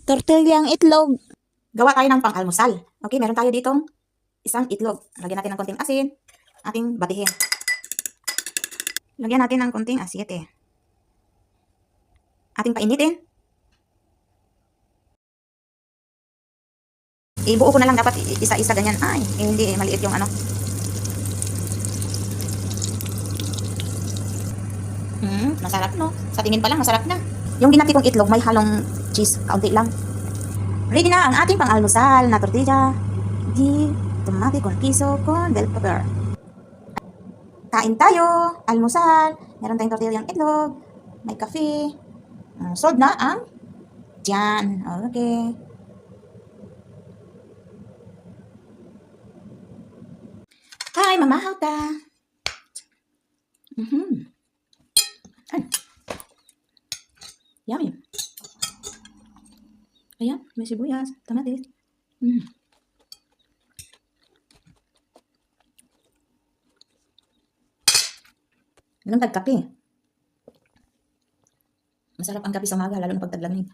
Tortilyang itlog. Gawa tayo ng pang-almusal. Okay, meron tayo ditong isang itlog. Lagyan natin ng konting asin. Ating batihin. Lagyan natin ng konting asyete. Ating painitin. Ibuo ko na lang dapat isa-isa ganyan. Ay, hindi maliit yung ano. Masarap no. Sa tingin pa lang masarap na. Yung ginati kong itlog may halong cheese, kaunti lang. Ready na ang ating pang-almusal na tortilla di tomate con queso con bell pepper. Kain tayo, almusal. Meron tayong tortilla yung itlog, may kape. Sold na ang dyan. Okay. Hi, mamahaw ta. Ay. Yummy. Ayan, may sibuyas, kamatis. Anong tagkape? Masarap ang kape sa umaga, lalo na pag taglamig.